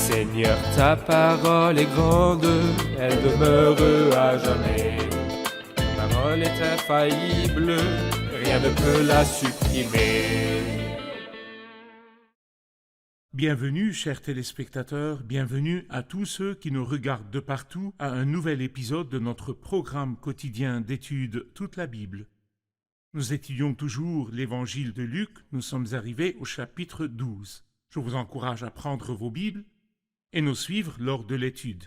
Seigneur, ta parole est grande, elle demeure à jamais. Ta parole est infaillible, rien ne peut la supprimer. Bienvenue, chers téléspectateurs, bienvenue à tous ceux qui nous regardent de partout à un nouvel épisode de notre programme quotidien d'études toute la Bible. Nous étudions toujours l'évangile de Luc, nous sommes arrivés au chapitre 12. Je vous encourage à prendre vos Bibles et nous suivre lors de l'étude.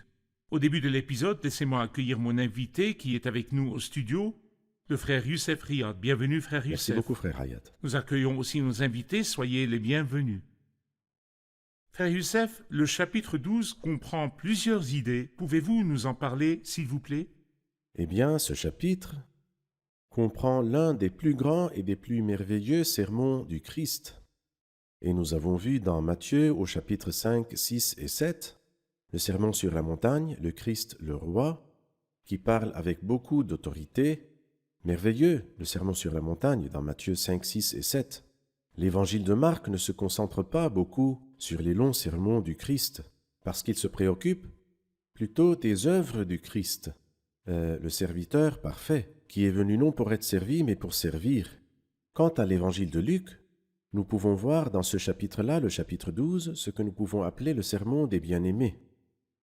Au début de l'épisode, laissez-moi accueillir mon invité qui est avec nous au studio, le frère Youssef Riyad. Bienvenue, frère Youssef. Merci beaucoup, frère Hayat. Nous accueillons aussi nos invités, soyez les bienvenus. Frère Youssef, le chapitre 12 comprend plusieurs idées. Pouvez-vous nous en parler, s'il vous plaît? Eh bien, ce chapitre comprend l'un des plus grands et des plus merveilleux sermons du Christ. Et nous avons vu dans Matthieu au chapitre 5, 6 et 7, le sermon sur la montagne, le Christ le roi, qui parle avec beaucoup d'autorité. Merveilleux, le sermon sur la montagne dans Matthieu 5, 6 et 7. L'évangile de Marc ne se concentre pas beaucoup sur les longs sermons du Christ, parce qu'il se préoccupe plutôt des œuvres du Christ, le serviteur parfait, qui est venu non pour être servi, mais pour servir. Quant à l'évangile de Luc, nous pouvons voir dans ce chapitre-là, le chapitre 12, ce que nous pouvons appeler le sermon des bien-aimés.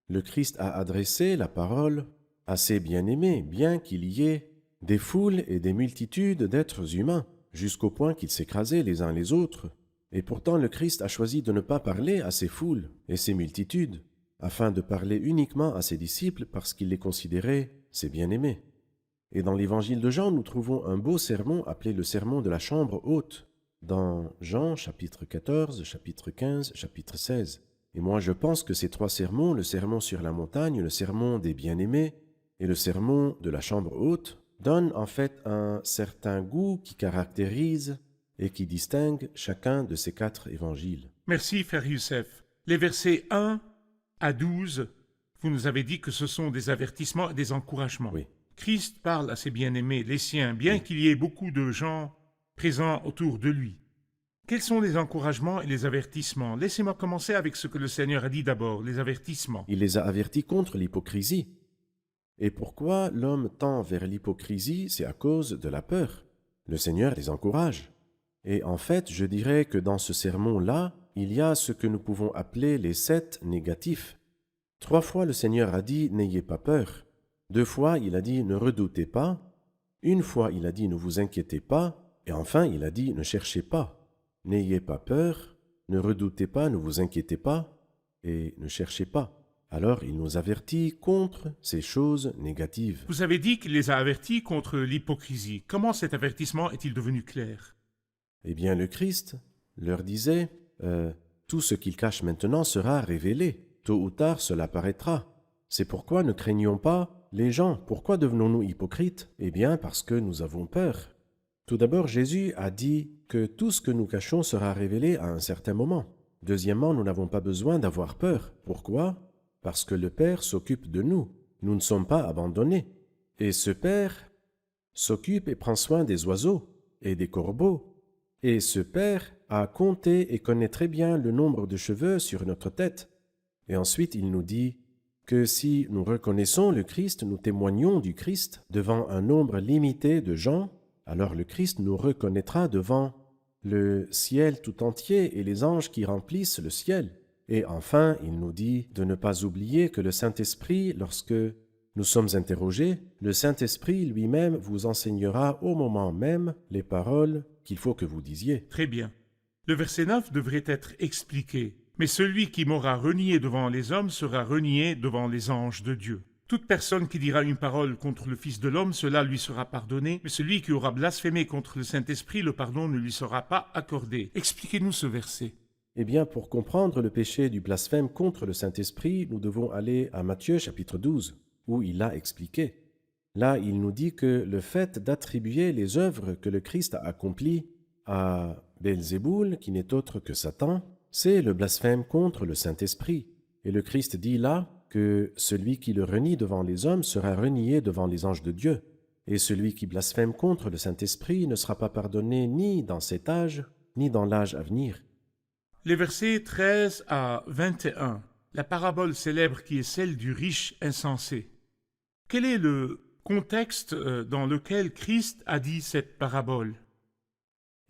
Le Christ a adressé la parole à ses bien-aimés, bien qu'il y ait des foules et des multitudes d'êtres humains, jusqu'au point qu'ils s'écrasaient les uns les autres. Et pourtant le Christ a choisi de ne pas parler à ces foules et ces multitudes, afin de parler uniquement à ses disciples parce qu'il les considérait ses bien-aimés. Et dans l'évangile de Jean, nous trouvons un beau sermon appelé le sermon de la chambre haute, dans Jean chapitre 14, chapitre 15, chapitre 16. Et moi je pense que ces trois sermons, le sermon sur la montagne, le sermon des bien-aimés et le sermon de la chambre haute, donnent en fait un certain goût qui caractérise et qui distingue chacun de ces quatre évangiles. Merci, frère Youssef. Les versets 1 à 12, vous nous avez dit que ce sont des avertissements et des encouragements. Oui. Christ parle à ses bien-aimés, les siens, bien qu'il y ait beaucoup de gens présents autour de lui. Quels sont les encouragements et les avertissements? Laissez-moi commencer avec ce que le Seigneur a dit d'abord, les avertissements. Il les a avertis contre l'hypocrisie. Et pourquoi l'homme tend vers l'hypocrisie? C'est à cause de la peur. Le Seigneur les encourage. Et en fait, je dirais que dans ce sermon-là, il y a ce que nous pouvons appeler les 7 négatifs. 3 fois le Seigneur a dit « n'ayez pas peur ». 2 fois il a dit « ne redoutez pas ». 1 fois il a dit « ne vous inquiétez pas ». Et enfin il a dit « ne cherchez pas ». N'ayez pas peur, ne redoutez pas, ne vous inquiétez pas et ne cherchez pas. Alors il nous avertit contre ces choses négatives. Vous avez dit qu'il les a avertis contre l'hypocrisie. Comment cet avertissement est-il devenu clair? Eh bien le Christ leur disait tout ce qu'il cache maintenant sera révélé. Tôt ou tard cela paraîtra. C'est pourquoi ne craignons pas les gens. Pourquoi devenons-nous hypocrites? Eh bien parce que nous avons peur. Tout d'abord, Jésus a dit que tout ce que nous cachons sera révélé à un certain moment. Deuxièmement, nous n'avons pas besoin d'avoir peur. Pourquoi? Parce que le Père s'occupe de nous. Nous ne sommes pas abandonnés. Et ce Père s'occupe et prend soin des oiseaux et des corbeaux. Et ce Père a compté et connaît très bien le nombre de cheveux sur notre tête. Et ensuite, il nous dit que si nous reconnaissons le Christ, nous témoignons du Christ devant un nombre limité de gens, alors le Christ nous reconnaîtra devant le ciel tout entier et les anges qui remplissent le ciel. Et enfin, il nous dit de ne pas oublier que le Saint-Esprit, lorsque nous sommes interrogés, le Saint-Esprit lui-même vous enseignera au moment même les paroles qu'il faut que vous disiez. Très bien. Le verset 9 devrait être expliqué. Mais celui qui m'aura renié devant les hommes sera renié devant les anges de Dieu. Toute personne qui dira une parole contre le Fils de l'homme, cela lui sera pardonné, mais celui qui aura blasphémé contre le Saint-Esprit, le pardon ne lui sera pas accordé. Expliquez-nous ce verset. Eh bien, pour comprendre le péché du blasphème contre le Saint-Esprit, nous devons aller à Matthieu chapitre 12, où il l'a expliqué. Là, il nous dit que le fait d'attribuer les œuvres que le Christ a accomplies à Belzéboul, qui n'est autre que Satan, c'est le blasphème contre le Saint-Esprit. Et le Christ dit là que celui qui le renie devant les hommes sera renié devant les anges de Dieu. Et celui qui blasphème contre le Saint-Esprit ne sera pas pardonné ni dans cet âge, ni dans l'âge à venir. Les versets 13 à 21 la parabole célèbre qui est celle du riche insensé. Quel est le contexte dans lequel Christ a dit cette parabole?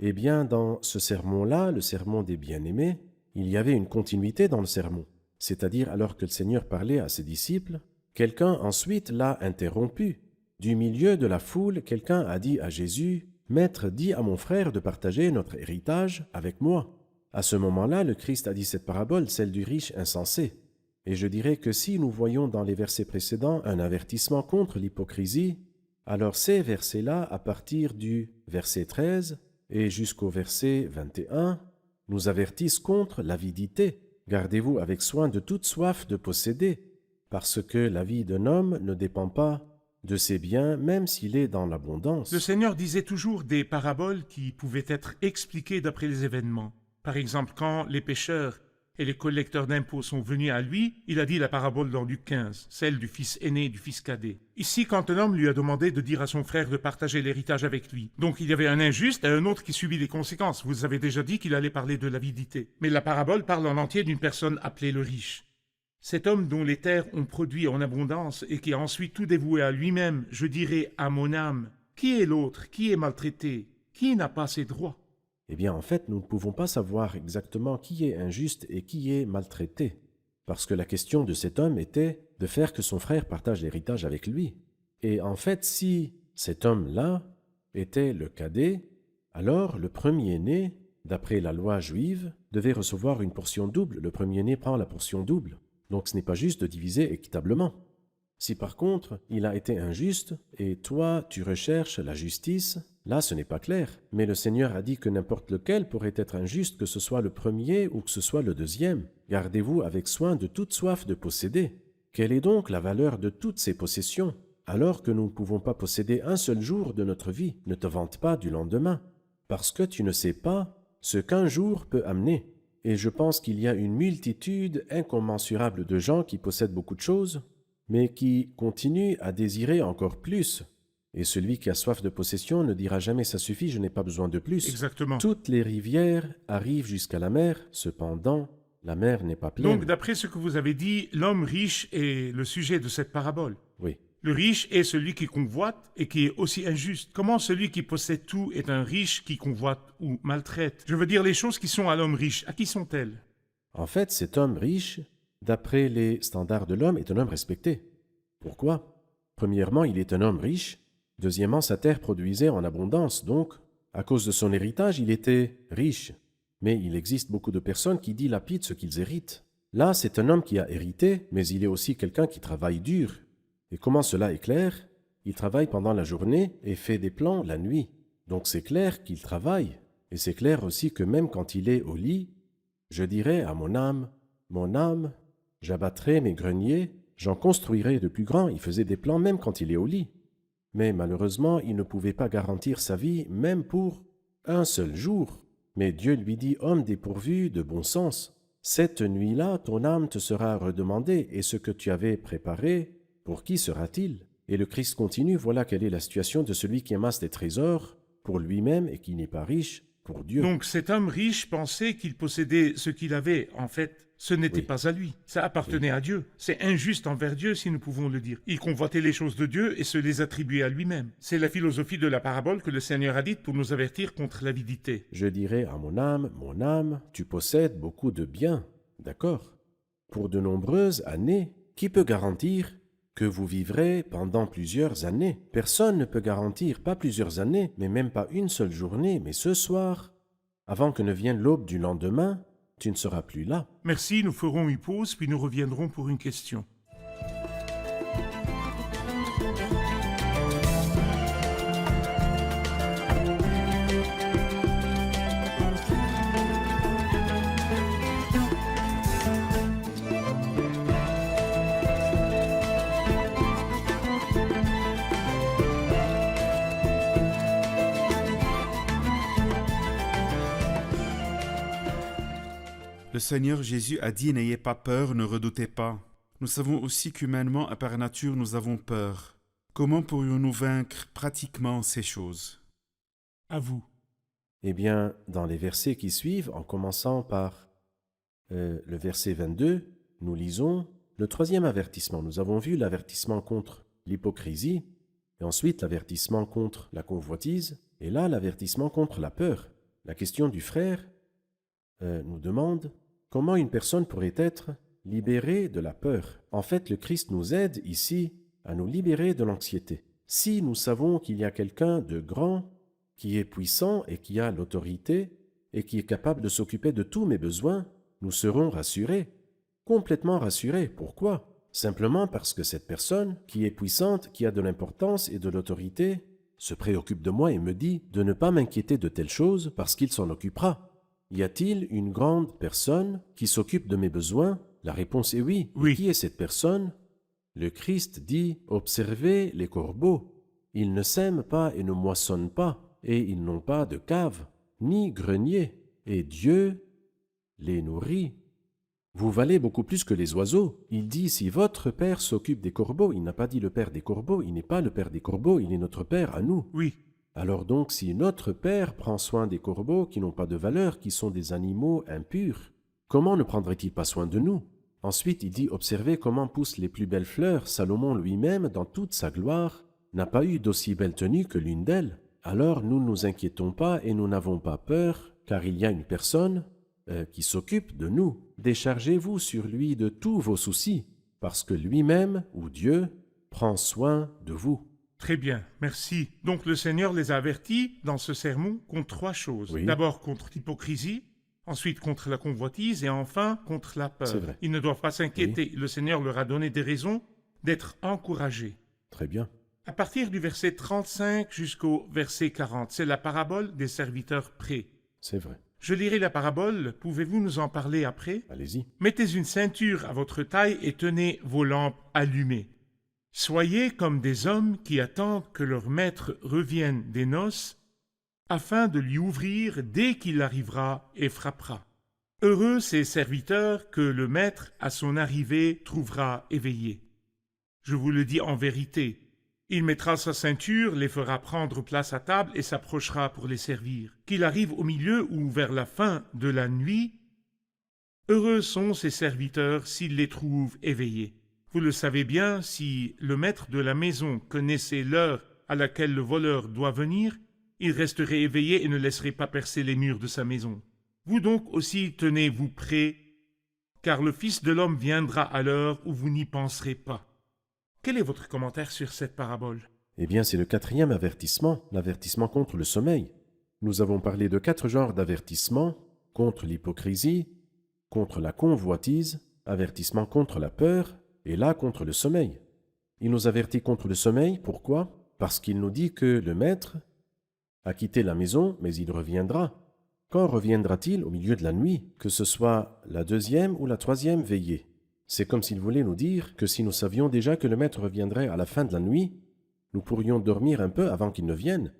Eh bien, dans ce sermon-là, le sermon des bien-aimés, il y avait une continuité dans le sermon. C'est-à-dire, alors que le Seigneur parlait à ses disciples, quelqu'un ensuite l'a interrompu. Du milieu de la foule, quelqu'un a dit à Jésus, « Maître, dis à mon frère de partager notre héritage avec moi. » À ce moment-là, le Christ a dit cette parabole, celle du riche insensé. Et je dirais que si nous voyons dans les versets précédents un avertissement contre l'hypocrisie, alors ces versets-là, à partir du verset 13 et jusqu'au verset 21, nous avertissent contre l'avidité. Gardez-vous avec soin de toute soif de posséder, parce que la vie d'un homme ne dépend pas de ses biens, même s'il est dans l'abondance. Le Seigneur disait toujours des paraboles qui pouvaient être expliquées d'après les événements. Par exemple, quand les pécheurs et les collecteurs d'impôts sont venus à lui, il a dit la parabole dans Luc 15, celle du fils aîné et du fils cadet. Ici, quand un homme lui a demandé de dire à son frère de partager l'héritage avec lui. Donc il y avait un injuste et un autre qui subit les conséquences. Vous avez déjà dit qu'il allait parler de l'avidité. Mais la parabole parle en entier d'une personne appelée le riche. Cet homme dont les terres ont produit en abondance et qui a ensuite tout dévoué à lui-même, je dirais à mon âme, qui est l'autre, qui est maltraité, qui n'a pas ses droits? Eh bien, en fait, nous ne pouvons pas savoir exactement qui est injuste et qui est maltraité, parce que la question de cet homme était de faire que son frère partage l'héritage avec lui. Et en fait, si cet homme-là était le cadet, alors le premier-né, d'après la loi juive, devait recevoir une portion double. Le premier-né prend la portion double. Donc ce n'est pas juste de diviser équitablement. Si par contre, il a été injuste, et toi, tu recherches la justice, là, ce n'est pas clair. Mais le Seigneur a dit que n'importe lequel pourrait être injuste, que ce soit le premier ou que ce soit le deuxième. Gardez-vous avec soin de toute soif de posséder. Quelle est donc la valeur de toutes ces possessions? Alors que nous ne pouvons pas posséder un seul jour de notre vie, ne te vante pas du lendemain, parce que tu ne sais pas ce qu'un jour peut amener. Et je pense qu'il y a une multitude incommensurable de gens qui possèdent beaucoup de choses, mais qui continuent à désirer encore plus. Et celui qui a soif de possession ne dira jamais « ça suffit, je n'ai pas besoin de plus ». Exactement. Toutes les rivières arrivent jusqu'à la mer, cependant, la mer n'est pas pleine. Donc, d'après ce que vous avez dit, l'homme riche est le sujet de cette parabole. Oui. Le riche est celui qui convoite et qui est aussi injuste. Comment celui qui possède tout est un riche qui convoite ou maltraite? Je veux dire, les choses qui sont à l'homme riche, à qui sont-elles? En fait, cet homme riche, d'après les standards de l'homme, est un homme respecté. Pourquoi? Premièrement, il est un homme riche. Deuxièmement, sa terre produisait en abondance, donc, à cause de son héritage, il était riche. Mais il existe beaucoup de personnes qui dilapident ce qu'ils héritent. Là, c'est un homme qui a hérité, mais il est aussi quelqu'un qui travaille dur. Et comment cela est clair? Il travaille pendant la journée et fait des plans la nuit. Donc c'est clair qu'il travaille. Et c'est clair aussi que même quand il est au lit, je dirais à mon âme, j'abattrai mes greniers, j'en construirai de plus grands. Il faisait des plans même quand il est au lit. Mais malheureusement, il ne pouvait pas garantir sa vie même pour un seul jour. Mais Dieu lui dit, homme dépourvu de bon sens, cette nuit-là, ton âme te sera redemandée, et ce que tu avais préparé, pour qui sera-t-il? Et le Christ continue, voilà quelle est la situation de celui qui amasse des trésors pour lui-même et qui n'est pas riche pour Dieu. Donc cet homme riche pensait qu'il possédait ce qu'il avait. En fait, ce n'était Oui. pas à lui. Ça appartenait à Dieu. C'est injuste envers Dieu, si nous pouvons le dire. Il convoitait les choses de Dieu et se les attribuait à lui-même. C'est la philosophie de la parabole que le Seigneur a dite pour nous avertir contre l'avidité. Je dirais à mon âme, tu possèdes beaucoup de biens, d'accord? Pour de nombreuses années, qui peut garantir que vous vivrez pendant plusieurs années? Personne ne peut garantir, pas plusieurs années, mais même pas une seule journée, mais ce soir, avant que ne vienne l'aube du lendemain, tu ne seras plus là. Merci, nous ferons une pause, puis nous reviendrons pour une question. Le Seigneur Jésus a dit « N'ayez pas peur, ne redoutez pas ». Nous savons aussi qu'humainement et par nature, nous avons peur. Comment pourrions-nous vaincre pratiquement ces choses? À vous. Eh bien, dans les versets qui suivent, en commençant par le verset 22, nous lisons le troisième avertissement. Nous avons vu l'avertissement contre l'hypocrisie, et ensuite l'avertissement contre la convoitise, et là l'avertissement contre la peur. La question du frère nous demande comment une personne pourrait être libérée de la peur. En fait, le Christ nous aide ici à nous libérer de l'anxiété. Si nous savons qu'il y a quelqu'un de grand, qui est puissant et qui a l'autorité, et qui est capable de s'occuper de tous mes besoins, nous serons rassurés, complètement rassurés. Pourquoi? Simplement parce que cette personne, qui est puissante, qui a de l'importance et de l'autorité, se préoccupe de moi et me dit de ne pas m'inquiéter de telle chose parce qu'il s'en occupera. Y a-t-il une grande personne qui s'occupe de mes besoins? La réponse est oui. Oui. Et qui est cette personne? Le Christ dit « Observez les corbeaux. Ils ne sèment pas et ne moissonnent pas, et ils n'ont pas de cave, ni grenier, et Dieu les nourrit. Vous valez beaucoup plus que les oiseaux. » Il dit « Si votre Père s'occupe des corbeaux, il n'a pas dit le Père des corbeaux, il n'est pas le Père des corbeaux, il est notre Père à nous. » Oui, Alors donc, si notre Père prend soin des corbeaux qui n'ont pas de valeur, qui sont des animaux impurs, comment ne prendrait-il pas soin de nous? Ensuite, il dit « Observez comment poussent les plus belles fleurs. Salomon lui-même, dans toute sa gloire, n'a pas eu d'aussi belle tenue que l'une d'elles. Alors nous ne nous inquiétons pas et nous n'avons pas peur, car il y a une personne qui s'occupe de nous. Déchargez-vous sur lui de tous vos soucis, parce que lui-même, ou Dieu, prend soin de vous. » très bien, merci. Donc le Seigneur les a avertis dans ce sermon contre trois choses. Oui. D'abord contre l'hypocrisie, ensuite contre la convoitise et enfin contre la peur. C'est vrai. Ils ne doivent pas s'inquiéter. Le Seigneur leur a donné des raisons d'être encouragés. Très bien. À partir du verset 35 jusqu'au verset 40, c'est la parabole des serviteurs prêts. C'est vrai. Je lirai la parabole, pouvez-vous nous en parler après? Allez-y. Mettez une ceinture à votre taille et tenez vos lampes allumées. Soyez comme des hommes qui attendent que leur maître revienne des noces, afin de lui ouvrir dès qu'il arrivera et frappera. Heureux ces serviteurs que le maître, à son arrivée, trouvera éveillés. Je vous le dis en vérité, il mettra sa ceinture, les fera prendre place à table et s'approchera pour les servir. Qu'il arrive au milieu ou vers la fin de la nuit, heureux sont ces serviteurs s'il les trouve éveillés. Vous le savez bien, si le maître de la maison connaissait l'heure à laquelle le voleur doit venir, il resterait éveillé et ne laisserait pas percer les murs de sa maison. Vous donc aussi tenez-vous prêts, car le Fils de l'homme viendra à l'heure où vous n'y penserez pas. Quel est votre commentaire sur cette parabole? Eh bien, c'est le quatrième avertissement, l'avertissement contre le sommeil. Nous avons parlé de 4 genres d'avertissements, contre l'hypocrisie, contre la convoitise, avertissement contre la peur, et là contre le sommeil. Il nous avertit contre le sommeil, pourquoi? Parce qu'il nous dit que le maître a quitté la maison, mais il reviendra. Quand reviendra-t-il? Au milieu de la nuit, que ce soit la 2e ou la 3e veillée. C'est comme s'il voulait nous dire que si nous savions déjà que le maître reviendrait à la fin de la nuit, nous pourrions dormir un peu avant qu'il ne vienne.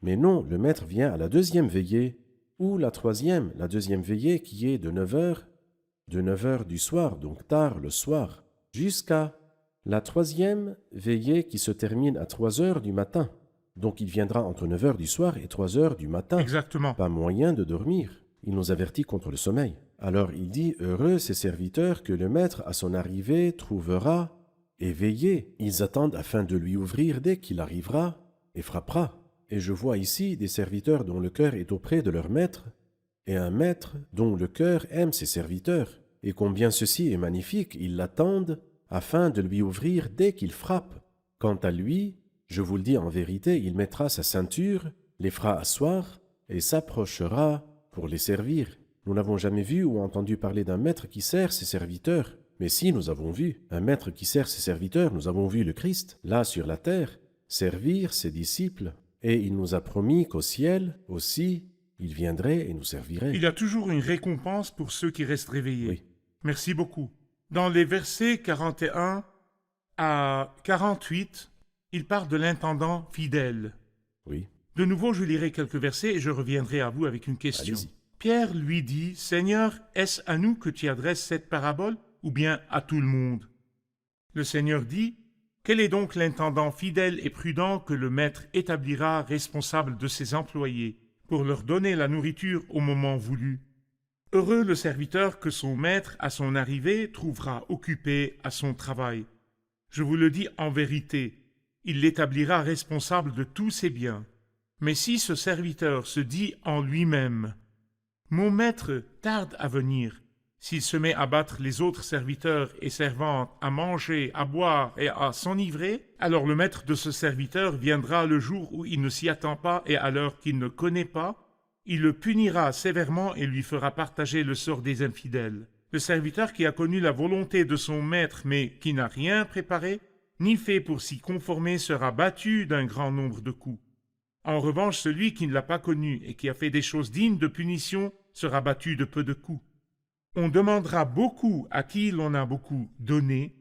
Mais non, le maître vient à la 2e veillée, ou la 3e, la 2e veillée qui est de 9h du soir, donc tard le soir, jusqu'à la 3e veillée qui se termine à 3h du matin. Donc il viendra entre 9h du soir et 3h du matin. Exactement. Pas moyen de dormir. Il nous avertit contre le sommeil. Alors il dit « Heureux ces serviteurs que le maître à son arrivée trouvera éveillés. Ils attendent afin de lui ouvrir dès qu'il arrivera et frappera. » Et je vois ici des serviteurs dont le cœur est auprès de leur maître, et un maître dont le cœur aime ses serviteurs. Et combien ceci est magnifique, ils l'attendent afin de lui ouvrir dès qu'il frappe. Quant à lui, je vous le dis en vérité, il mettra sa ceinture, les fera asseoir et s'approchera pour les servir. Nous n'avons jamais vu ou entendu parler d'un maître qui sert ses serviteurs. Mais si, nous avons vu un maître qui sert ses serviteurs, nous avons vu le Christ, là sur la terre, servir ses disciples. Et il nous a promis qu'au ciel aussi, il viendrait et nous servirait. Il y a toujours une récompense pour ceux qui restent réveillés. Oui. Merci beaucoup. Dans les versets 41 à 48, il parle de l'intendant fidèle. Oui, De nouveau, je lirai quelques versets et je reviendrai à vous avec une question. allez-y. Pierre lui dit, « Seigneur, est-ce à nous que tu adresses cette parabole ou bien à tout le monde ?» Le Seigneur dit, « Quel est donc l'intendant fidèle et prudent que le maître établira responsable de ses employés pour leur donner la nourriture au moment voulu? Heureux le serviteur que son maître, à son arrivée, trouvera occupé à son travail. Je vous le dis en vérité, il l'établira responsable de tous ses biens. Mais si ce serviteur se dit en lui-même « Mon maître tarde à venir », s'il se met à battre les autres serviteurs et servantes, à manger, à boire et à s'enivrer, alors le maître de ce serviteur viendra le jour où il ne s'y attend pas et à l'heure qu'il ne connaît pas. Il le punira sévèrement et lui fera partager le sort des infidèles. Le serviteur qui a connu la volonté de son maître mais qui n'a rien préparé, ni fait pour s'y conformer, sera battu d'un grand nombre de coups. En revanche, celui qui ne l'a pas connu et qui a fait des choses dignes de punition sera battu de peu de coups. On demandera beaucoup à qui l'on a beaucoup donné,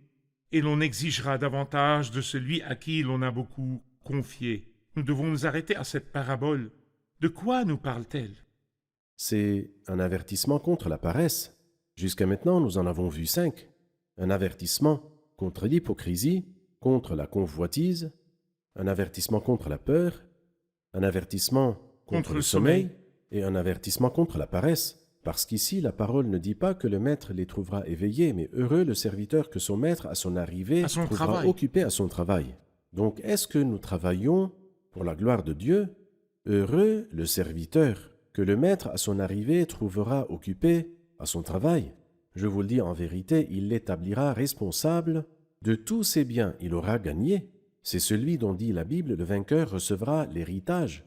et l'on exigera davantage de celui à qui l'on a beaucoup confié. Nous devons nous arrêter à cette parabole. De quoi nous parle-t-elle? C'est un avertissement contre la paresse. Jusqu'à maintenant, nous en avons vu 5. Un avertissement contre l'hypocrisie, contre la convoitise, un avertissement contre la peur, un avertissement contre le sommeil et un avertissement contre la paresse. Parce qu'ici, la parole ne dit pas que le maître les trouvera éveillés, mais heureux le serviteur que son maître, à son arrivée, trouvera occupé à son travail. Donc, est-ce que nous travaillons pour la gloire de Dieu? Heureux le serviteur que le maître, à son arrivée, trouvera occupé à son travail. Je vous le dis en vérité, il l'établira responsable de tous ses biens. Il aura gagné. C'est celui dont dit la Bible, le vainqueur recevra l'héritage.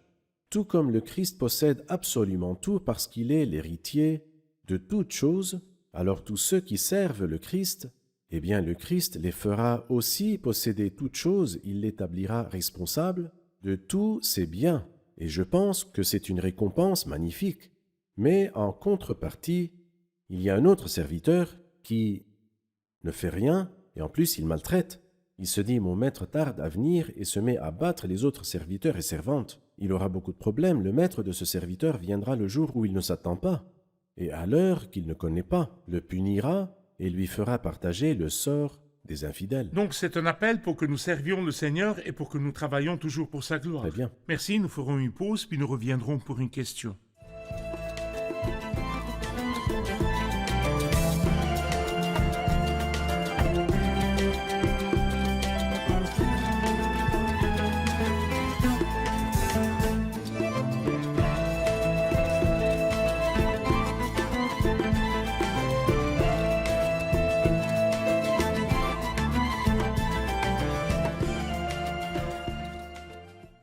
Tout comme le Christ possède absolument tout parce qu'il est l'héritier de toutes choses, alors tous ceux qui servent le Christ, eh bien le Christ les fera aussi posséder toutes choses, il l'établira responsable de tous ses biens. Et je pense que c'est une récompense magnifique. Mais en contrepartie, il y a un autre serviteur qui ne fait rien et en plus il maltraite. Il se dit « Mon maître tarde à venir » et se met à battre les autres serviteurs et servantes. Il aura beaucoup de problèmes. Le maître de ce serviteur viendra le jour où il ne s'attend pas, et à l'heure qu'il ne connaît pas, le punira et lui fera partager le sort des infidèles. Donc c'est un appel pour que nous servions le Seigneur et pour que nous travaillions toujours pour sa gloire. Très bien. Merci, nous ferons une pause, puis nous reviendrons pour une question.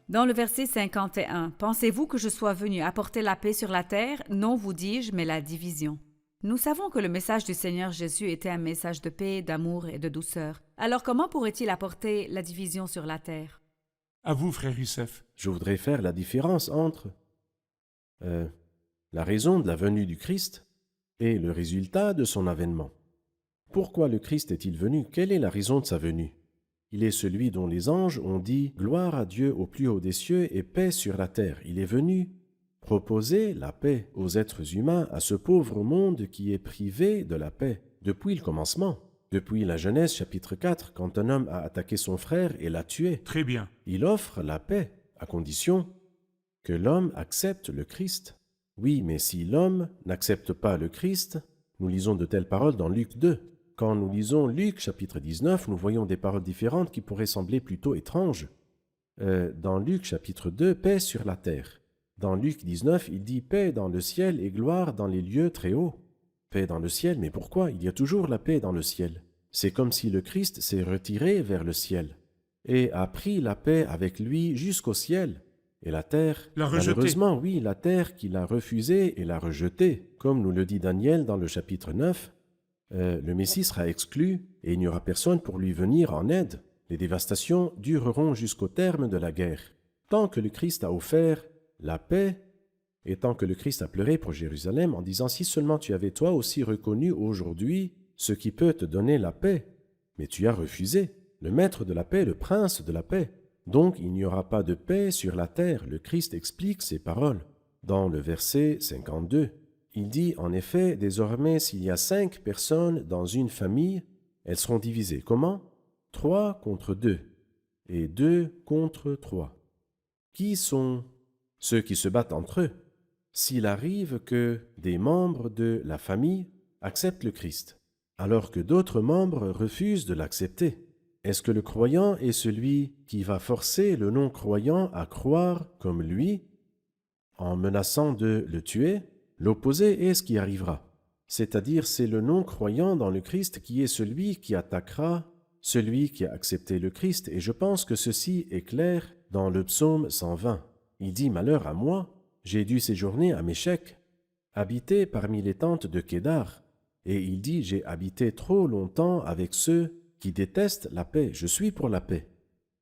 Dans le verset 51, « Pensez-vous que je sois venu apporter la paix sur la terre? Non, vous dis-je, mais la division. » Nous savons que le message du Seigneur Jésus était un message de paix, d'amour et de douceur. Alors comment pourrait-il apporter la division sur la terre? À vous, frère Youssef. Je voudrais faire la différence entre la raison de la venue du Christ et le résultat de son avènement. Pourquoi le Christ est-il venu? Quelle est la raison de sa venue? Il est celui dont les anges ont dit « Gloire à Dieu au plus haut des cieux et paix sur la terre ». Il est venu proposer la paix aux êtres humains, à ce pauvre monde qui est privé de la paix depuis le commencement, depuis la Genèse chapitre 4, quand un homme a attaqué son frère et l'a tué. Très bien. Il offre la paix, à condition que l'homme accepte le Christ. Oui, mais si l'homme n'accepte pas le Christ, nous lisons de telles paroles dans Luc 2. Quand nous lisons Luc chapitre 19, nous voyons des paroles différentes qui pourraient sembler plutôt étranges. Dans Luc chapitre 2, paix sur la terre. Dans Luc 19, il dit paix dans le ciel et gloire dans les lieux très hauts. Paix dans le ciel, mais pourquoi? Il y a toujours la paix dans le ciel. C'est comme si le Christ s'est retiré vers le ciel et a pris la paix avec lui jusqu'au ciel. Et la terre, malheureusement, oui, la terre qu'il a refusée et l'a rejetée. Comme nous le dit Daniel dans le chapitre 9, le Messie sera exclu et il n'y aura personne pour lui venir en aide. Les dévastations dureront jusqu'au terme de la guerre. Tant que le Christ a offert la paix et tant que le Christ a pleuré pour Jérusalem en disant « Si seulement tu avais toi aussi reconnu aujourd'hui ce qui peut te donner la paix, mais tu as refusé. Le maître de la paix, le prince de la paix. Donc il n'y aura pas de paix sur la terre. » Le Christ explique ces paroles dans le verset 52. Il dit, en effet, désormais, s'il y a 5 personnes dans une famille, elles seront divisées. Comment? 3 contre 2 et 2 contre 3. Qui sont ceux qui se battent entre eux? s'il arrive que des membres de la famille acceptent le Christ, alors que d'autres membres refusent de l'accepter? Est-ce que le croyant est celui qui va forcer le non-croyant à croire comme lui en menaçant de le tuer? L'opposé est ce qui arrivera. C'est-à-dire, c'est le non-croyant dans le Christ qui est celui qui attaquera celui qui a accepté le Christ, et je pense que ceci est clair dans le psaume 120. Il dit « Malheur à moi, j'ai dû séjourner à Méchec, habiter parmi les tentes de Kédar. » Et il dit « J'ai habité trop longtemps avec ceux qui détestent la paix, je suis pour la paix.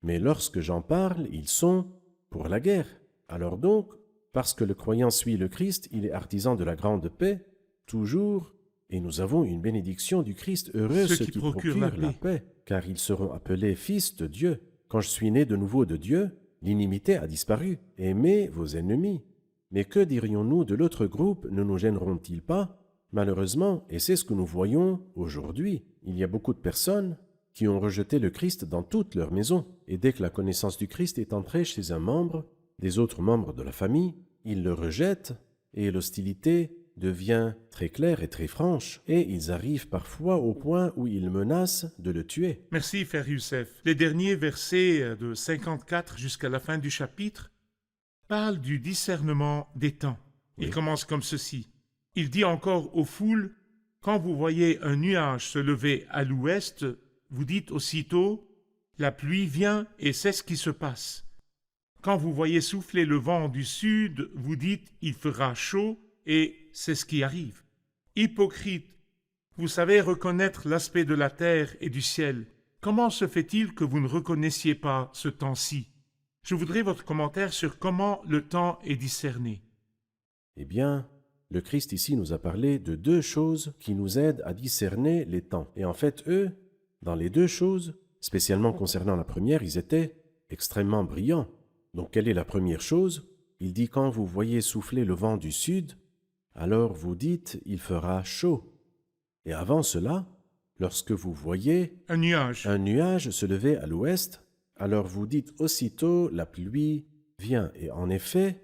Mais lorsque j'en parle, ils sont pour la guerre. » Alors donc, parce que le croyant suit le Christ, il est artisan de la grande paix, toujours, et nous avons une bénédiction du Christ. Heureux ceux qui procurent la paix, car ils seront appelés fils de Dieu. Quand je suis né de nouveau de Dieu, l'inimité a disparu. Aimez vos ennemis. Mais que dirions-nous de l'autre groupe? Ne nous gêneront-ils pas? Malheureusement, et c'est ce que nous voyons aujourd'hui, il y a beaucoup de personnes qui ont rejeté le Christ dans toute leur maison. Et dès que la connaissance du Christ est entrée chez un membre, des autres membres de la famille, ils le rejettent et l'hostilité devient très claire et très franche, et ils arrivent parfois au point où ils menacent de le tuer. Merci, Frère Youssef. Les derniers versets de 54 jusqu'à la fin du chapitre parlent du discernement des temps. Il commence comme ceci. Il dit encore aux foules, « Quand vous voyez un nuage se lever à l'ouest, vous dites aussitôt, la pluie vient et c'est ce qui se passe. Quand vous voyez souffler le vent du sud, vous dites, il fera chaud et c'est ce qui arrive. Hypocrite, vous savez reconnaître l'aspect de la terre et du ciel. Comment se fait-il que vous ne reconnaissiez pas ce temps-ci? Je voudrais votre commentaire sur comment le temps est discerné. » Eh bien, le Christ ici nous a parlé de deux choses qui nous aident à discerner les temps. Et en fait, eux, dans les deux choses, spécialement concernant la première, ils étaient extrêmement brillants. Donc, quelle est la première chose? Il dit, quand vous voyez souffler le vent du sud, alors vous dites, il fera chaud. Et avant cela, lorsque vous voyez un nuage se lever à l'ouest, alors vous dites aussitôt, la pluie vient. Et en effet,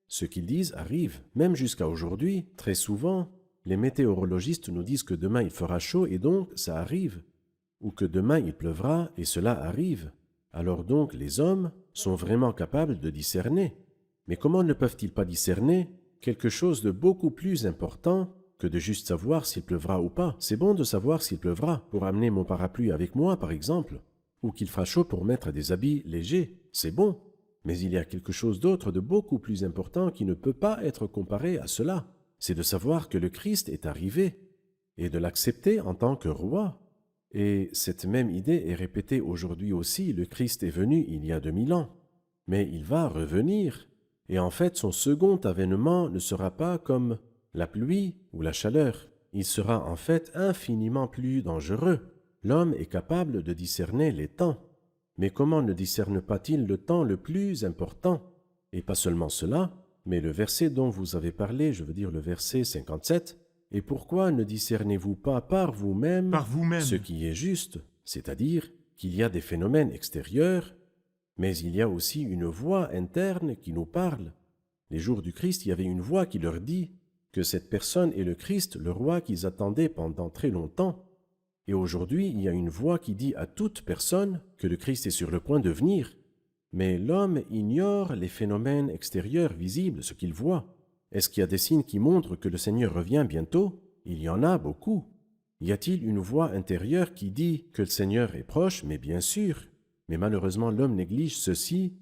ce qu'ils disent arrive. Même jusqu'à aujourd'hui, très souvent, les météorologistes nous disent que demain il fera chaud et donc ça arrive. Ou que demain il pleuvra et cela arrive. Alors donc les hommes sont vraiment capables de discerner. Mais comment ne peuvent-ils pas discerner quelque chose de beaucoup plus important que de juste savoir s'il pleuvra ou pas? C'est bon de savoir s'il pleuvra pour amener mon parapluie avec moi, par exemple, ou qu'il fera chaud pour mettre des habits légers. C'est bon. Mais il y a quelque chose d'autre de beaucoup plus important qui ne peut pas être comparé à cela. C'est de savoir que le Christ est arrivé et de l'accepter en tant que roi. Et cette même idée est répétée aujourd'hui aussi. Le Christ est venu il y a 2000 ans, mais il va revenir. Et en fait, son second avènement ne sera pas comme la pluie ou la chaleur. Il sera en fait infiniment plus dangereux. L'homme est capable de discerner les temps. Mais comment ne discerne pas-il le temps le plus important? Et pas seulement cela, mais le verset dont vous avez parlé, je veux dire le verset 57, « Et pourquoi ne discernez-vous pas par vous-même ce qui est juste ?» C'est-à-dire qu'il y a des phénomènes extérieurs, mais il y a aussi une voix interne qui nous parle. Les jours du Christ, il y avait une voix qui leur dit que cette personne est le Christ, le roi qu'ils attendaient pendant très longtemps. Et aujourd'hui, il y a une voix qui dit à toute personne que le Christ est sur le point de venir. Mais l'homme ignore les phénomènes extérieurs visibles, ce qu'il voit. Est-ce qu'il y a des signes qui montrent que le Seigneur revient bientôt? Il y en a beaucoup. Y a-t-il une voix intérieure qui dit que le Seigneur est proche? Mais bien sûr. Mais malheureusement, l'homme néglige ceci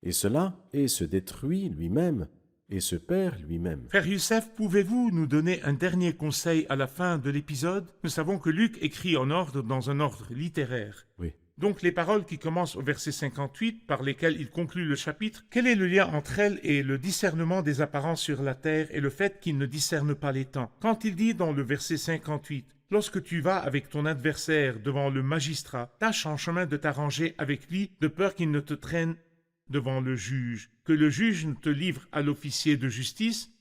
et cela et se détruit lui-même et se perd lui-même. Frère Youssef, pouvez-vous nous donner un dernier conseil à la fin de l'épisode? Nous savons que Luc écrit en ordre dans un ordre littéraire. Oui. Donc les paroles qui commencent au verset 58, par lesquelles il conclut le chapitre, quel est le lien entre elles et le discernement des apparences sur la terre et le fait qu'il ne discerne pas les temps? Quand il dit dans le verset 58, « Lorsque tu vas avec ton adversaire devant le magistrat, tâche en chemin de t'arranger avec lui de peur qu'il ne te traîne devant le juge, que le juge ne te livre à l'officier de justice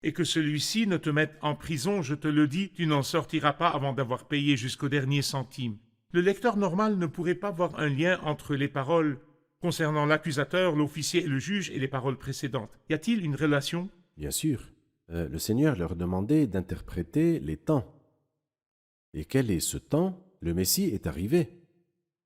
et que celui-ci ne te mette en prison, je te le dis, tu n'en sortiras pas avant d'avoir payé jusqu'au dernier centime. » Le lecteur normal ne pourrait pas voir un lien entre les paroles concernant l'accusateur, l'officier et le juge et les paroles précédentes. Y a-t-il une relation? Bien sûr, le Seigneur leur demandait d'interpréter les temps. Et quel est ce temps? Le Messie est arrivé.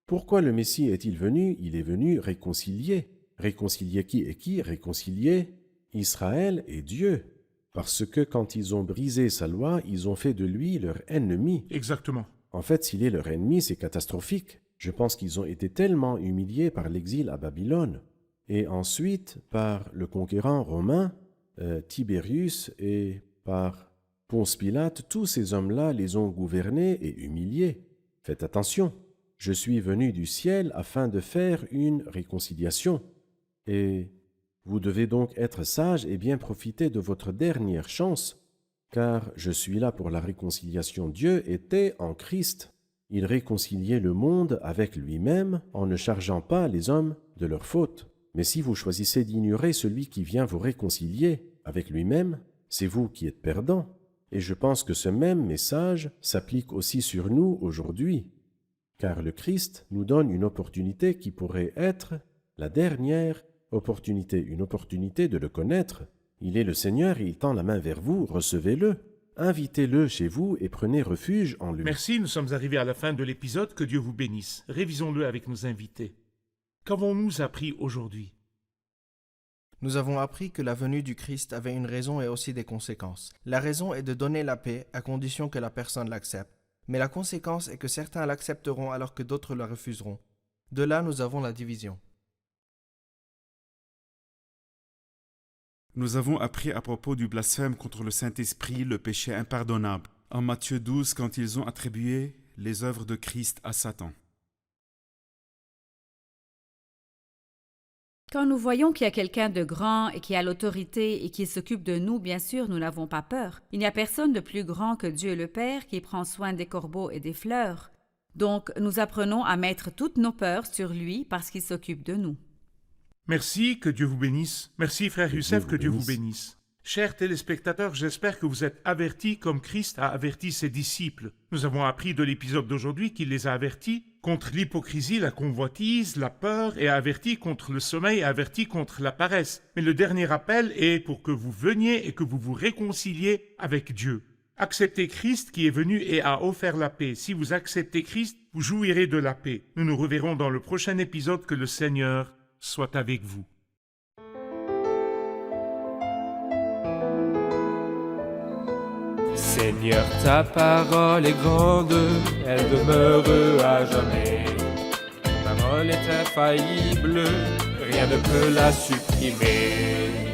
Pourquoi le Messie est-il venu? Il est venu réconcilier. Réconcilier qui et qui? Réconcilier Israël et Dieu. Parce que quand ils ont brisé sa loi, ils ont fait de lui leur ennemi. Exactement. En fait, s'il est leur ennemi, c'est catastrophique. Je pense qu'ils ont été tellement humiliés par l'exil à Babylone et ensuite par le conquérant romain, Tibérius, et par Ponce Pilate. Tous ces hommes-là les ont gouvernés et humiliés. Faites attention, je suis venu du ciel afin de faire une réconciliation. Et vous devez donc être sages et bien profiter de votre dernière chance, car je suis là pour la réconciliation. Dieu était en Christ. Il réconciliait le monde avec lui-même en ne chargeant pas les hommes de leurs fautes. Mais si vous choisissez d'ignorer celui qui vient vous réconcilier avec lui-même, c'est vous qui êtes perdant. Et je pense que ce même message s'applique aussi sur nous aujourd'hui, car le Christ nous donne une opportunité qui pourrait être la dernière opportunité, une opportunité de le connaître. Il est le Seigneur et il tend la main vers vous, recevez-le. Invitez-le chez vous et prenez refuge en lui. Merci, nous sommes arrivés à la fin de l'épisode. Que Dieu vous bénisse. Révisons-le avec nos invités. Qu'avons-nous appris aujourd'hui? Nous avons appris que la venue du Christ avait une raison et aussi des conséquences. La raison est de donner la paix à condition que la personne l'accepte. Mais la conséquence est que certains l'accepteront alors que d'autres la refuseront. De là, nous avons la division. Nous avons appris à propos du blasphème contre le Saint-Esprit, le péché impardonnable, en Matthieu 12, quand ils ont attribué les œuvres de Christ à Satan. Quand nous voyons qu'il y a quelqu'un de grand et qui a l'autorité et qui s'occupe de nous, bien sûr, nous n'avons pas peur. Il n'y a personne de plus grand que Dieu le Père qui prend soin des corbeaux et des fleurs. Donc, nous apprenons à mettre toutes nos peurs sur lui parce qu'il s'occupe de nous. Merci, que Dieu vous bénisse. Merci, frère Youssef, que Dieu vous bénisse. bénisse. Chers téléspectateurs, j'espère que vous êtes avertis comme Christ a averti ses disciples. Nous avons appris de l'épisode d'aujourd'hui qu'il les a avertis contre l'hypocrisie, la convoitise, la peur, et a averti contre le sommeil, et averti contre la paresse. Mais le dernier appel est pour que vous veniez et que vous vous réconciliez avec Dieu. Acceptez Christ qui est venu et a offert la paix. Si vous acceptez Christ, vous jouirez de la paix. Nous nous reverrons dans le prochain épisode. Que le Seigneur soit avec vous. Seigneur, ta parole est grande, elle demeure à jamais. Ta parole est infaillible, rien ne peut la supprimer.